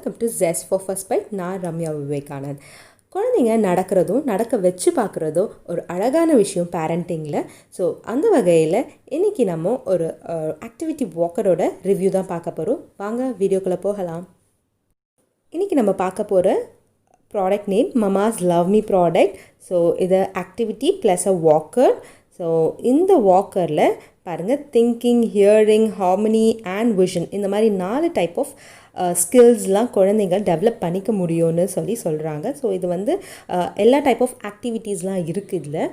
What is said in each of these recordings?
Welcome to just for first byte. நான் ரம்யா விவேகானந்த். குழந்தைங்க நடக்கிறதும் நடக்க வச்சு பார்க்குறதும் ஒரு அழகான விஷயம் பேரண்டிங்கில். ஸோ அந்த வகையில் இன்றைக்கி நம்ம ஒரு ஆக்டிவிட்டி வாக்கரோட ரிவ்யூ தான் பார்க்க போகிறோம். வாங்க வீடியோக்குள்ளே போகலாம். இன்றைக்கி நம்ம பார்க்க போகிற product name mama's love me product. So இது ஆக்டிவிட்டி ப்ளஸ் அ வாக்கர். ஸோ இந்த வாக்கரில் பாருங்கள், thinking, hearing, harmony and vision, இந்த மாதிரி 4 டைப் ஆஃப் ஸ்கில்ஸ்லாம் குழந்தைங்க டெவலப் பண்ணிக்க முடியும்னு சொல்கிறாங்க. ஸோ இது வந்து எல்லா டைப் ஆஃப் ஆக்டிவிட்டீஸ்லாம் இருக்குது இதில்.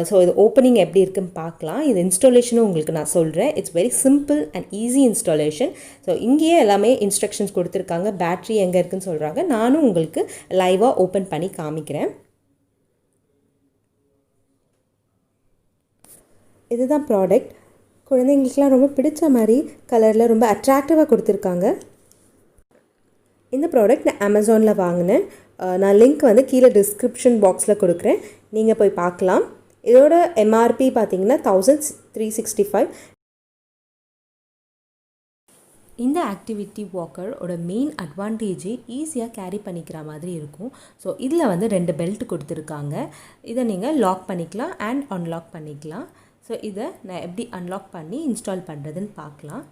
ஸோ இது ஓப்பனிங் எப்படி இருக்குன்னு பார்க்கலாம். இது இன்ஸ்டாலேஷனும் உங்களுக்கு நான் சொல்கிறேன். It's very simple and easy installation. So இங்கேயே எல்லாமே இன்ஸ்ட்ரக்ஷன்ஸ் கொடுத்துருக்காங்க. பேட்ரி எங்கே இருக்குதுன்னு சொல்கிறாங்க. நானும் உங்களுக்கு லைவாக ஓப்பன் பண்ணி காமிக்கிறேன். இதுதான் ப்ராடக்ட். குழந்தைங்களுக்குலாம் ரொம்ப பிடிச்ச மாதிரி கலரில் ரொம்ப அட்ராக்டிவாக கொடுத்துருக்காங்க. இந்த ப்ராடக்ட் நான் அமேசானில் வாங்கினேன். நான் லிங்க் வந்து கீழே டிஸ்கிரிப்ஷன் பாக்ஸில் கொடுக்குறேன், நீங்கள் போய் பார்க்கலாம். இதோட எம்ஆர்பி பார்த்தீங்கன்னா 1365. இந்த ஆக்டிவிட்டி வாக்கரோட மெயின் அட்வான்டேஜே ஈஸியாக கேரி பண்ணிக்கிற மாதிரி இருக்கும். ஸோ இதில் வந்து 2 பெல்ட் கொடுத்துருக்காங்க. இதை நீங்கள் லாக் பண்ணிக்கலாம் அண்ட் அன்லாக் பண்ணிக்கலாம். ஸோ இதை நான் எப்படி அன்லாக் பண்ணி இன்ஸ்டால் பண்ணுறதுன்னு பார்க்கலாம்.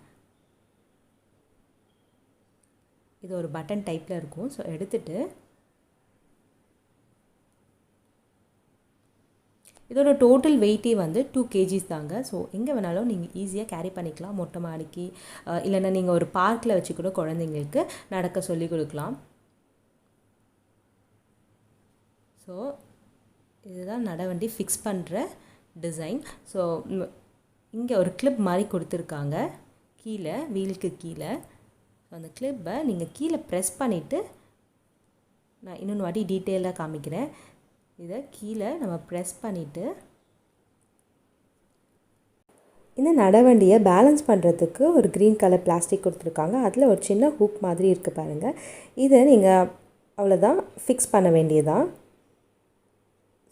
இது ஒரு பட்டன் டைப்பில் இருக்கும். ஸோ எடுத்துகிட்டு இதோட டோட்டல் வெயிட்டே வந்து 2 kgs தாங்க. ஸோ எங்கே வேணாலும் நீங்கள் ஈஸியாக கேரி பண்ணிக்கலாம். மொட்டை மாடிக்கு இல்லைன்னா நீங்கள் ஒரு பார்க்கில் வச்சு கூட குழந்தைங்களுக்கு நடக்க சொல்லி கொடுக்கலாம். ஸோ இதுதான் நடவண்டி ஃபிக்ஸ் பண்ணுற டிசைன். ஸோ இங்கே ஒரு கிளிப் மாதிரி கொடுத்துருக்காங்க கீழே, வீலுக்கு கீழே. ஸோ அந்த கிளிப்பை நீங்கள் கீழே ப்ரெஸ் பண்ணிவிட்டு, நான் இன்னொன்று வாட்டி டீட்டெயிலாக காமிக்கிறேன். இதை கீழே நம்ம ப்ரெஸ் பண்ணிவிட்டு இந்த நடவண்டியை பேலன்ஸ் பண்ணுறதுக்கு ஒரு க்ரீன் கலர் பிளாஸ்டிக் கொடுத்துருக்காங்க. அதில் ஒரு சின்ன ஹூக் மாதிரி இருக்குது பாருங்கள். இதை நீங்கள் அவ்வளோதான் ஃபிக்ஸ் பண்ண வேண்டியதான்.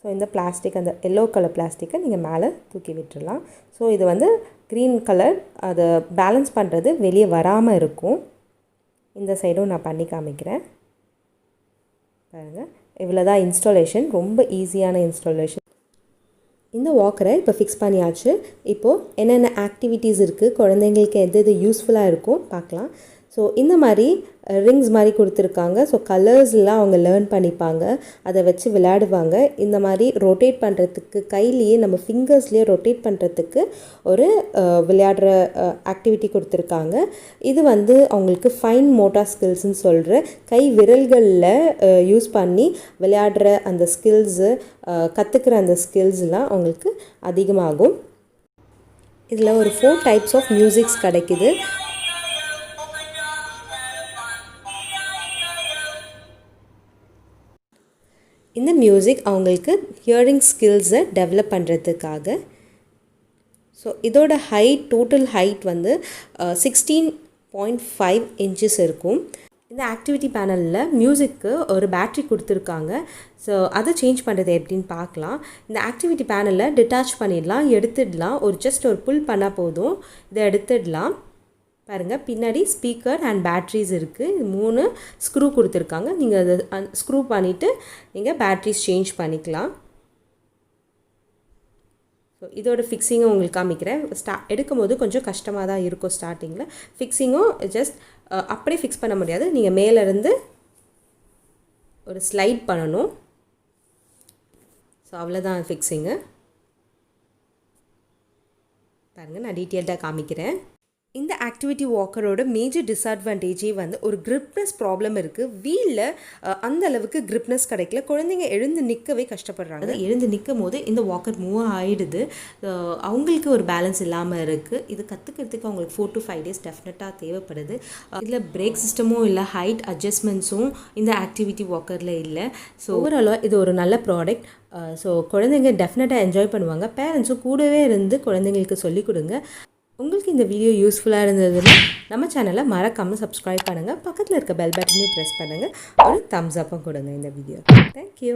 ஸோ இந்த பிளாஸ்டிக், அந்த எல்லோ கலர் பிளாஸ்டிக்கை நீங்கள் மேலே தூக்கி விட்டுடலாம். ஸோ இது வந்து க்ரீன் கலர், அதை பேலன்ஸ் பண்ணுறது வெளியே வராமல் இருக்கும். இந்த சைடும் நான் பண்ணி காமிக்கிறேன் பாருங்கள். இவ்வளோ தான் இன்ஸ்டாலேஷன். ரொம்ப ஈஸியான இன்ஸ்டாலேஷன். இந்த வாக்கரை இப்போ ஃபிக்ஸ் பண்ணியாச்சு. இப்போது என்னென்ன ஆக்டிவிட்டீஸ் இருக்குது, குழந்தைங்களுக்கு எது யூஸ்ஃபுல்லாக இருக்கும் பார்க்கலாம். ஸோ இந்த மாதிரி ரிங்ஸ் மாதிரி கொடுத்துருக்காங்க. ஸோ கலர்ஸ்லாம் அவங்க லேர்ன் பண்ணிப்பாங்க, அதை வச்சு விளையாடுவாங்க. இந்த மாதிரி ரொட்டேட் பண்ணுறதுக்கு, கையிலேயே நம்ம ஃபிங்கர்ஸ்லேயே ரொட்டேட் பண்ணுறதுக்கு ஒரு விளையாடுற ஆக்டிவிட்டி கொடுத்துருக்காங்க. இது வந்து அவங்களுக்கு ஃபைன் மோட்டார் ஸ்கில்ஸ்ன்னு சொல்கிற கை விரல்களில் யூஸ் பண்ணி விளையாடுற அந்த ஸ்கில்ஸு, கற்றுக்கிற அந்த ஸ்கில்ஸ்லாம் அவங்களுக்கு அதிகமாகும். இதில் ஒரு 4 டைப்ஸ் ஆஃப் மியூசிக்ஸ் கிடைக்குது. இந்த மியூசிக் அவங்களுக்கு ஹியரிங் ஸ்கில்ஸை டெவலப் பண்ணுறதுக்காக. ஸோ இதோட ஹைட், டோட்டல் ஹைட் வந்து 16.5 inches இருக்கும். இந்த ஆக்டிவிட்டி பேனலில் மியூசிக்கு ஒரு பேட்ரி கொடுத்துருக்காங்க. ஸோ அதை சேஞ்ச் பண்ணுறது எப்படின்னு பார்க்கலாம். இந்த ஆக்டிவிட்டி பேனலில் டிட்டாச் பண்ணிடலாம், எடுத்துடலாம். ஜஸ்ட் ஒரு புல் பண்ணால் போதும், இதை எடுத்துடலாம். பாருங்கள், பின்னாடி ஸ்பீக்கர் அண்ட் பேட்ரிஸ் இருக்குது. 3 ஸ்க்ரூ கொடுத்துருக்காங்க. நீங்கள் அதை ஸ்க்ரூ பண்ணிவிட்டு நீங்கள் பேட்ரிஸ் சேஞ்ச் பண்ணிக்கலாம். ஸோ இதோட ஃபிக்ஸிங்கும் உங்களுக்கு காமிக்கிறேன். எடுக்கும் போது கொஞ்சம் கஷ்டமாக தான் இருக்கும் ஸ்டார்டிங்கில். ஃபிக்ஸிங்கும் ஜஸ்ட் அப்படியே ஃபிக்ஸ் பண்ண முடியாது, நீங்கள் மேலேருந்து ஒரு ஸ்லைட் பண்ணணும். ஸோ அவ்வளோதான் ஃபிக்ஸிங்கு. பாருங்கள், நான் டீட்டெயில்டாக காமிக்கிறேன். இந்த ஆக்டிவிட்டி வாக்கரோட மேஜர் டிஸ்அட்வான்டேஜே வந்து ஒரு கிரிப்னஸ் ப்ராப்ளம் இருக்குது. வீலில் அந்த அளவுக்கு கிரிப்னஸ் கிடைக்கல. குழந்தைங்க எழுந்து நிற்கவே கஷ்டப்படுறாங்க. எழுந்து நிற்கும் போது இந்த வாக்கர் மூவ் ஆகிடுது. அவங்களுக்கு ஒரு பேலன்ஸ் இல்லாமல் இருக்குது. இது கற்றுக்கிறதுக்கு அவங்களுக்கு 4 to 5 days டெஃபினட்டாக தேவைப்படுது. இதில் பிரேக் சிஸ்டமும் இல்லை, ஹைட் அட்ஜஸ்ட்மெண்ட்ஸும் இந்த ஆக்டிவிட்டி வாக்கரில் இல்லை. ஸோ ஓவராலாக இது ஒரு நல்ல ப்ராடக்ட். ஸோ குழந்தைங்க டெஃபினட்டாக என்ஜாய் பண்ணுவாங்க. பேரண்ட்ஸும் கூடவே இருந்து குழந்தைங்களுக்கு சொல்லிக் கொடுங்க. உங்களுக்கு இந்த வீடியோ யூஸ்ஃபுல்லாக இருந்ததுன்னா நம்ம சேனலை மறக்காமல் சப்ஸ்கிரைப் பண்ணுங்கள். பக்கத்தில் இருக்க பெல் பட்டனையும் ப்ரெஸ் பண்ணுங்கள். ஒரு தம்ஸ் அப்பும் கொடுங்க இந்த வீடியோ. தேங்க்யூ.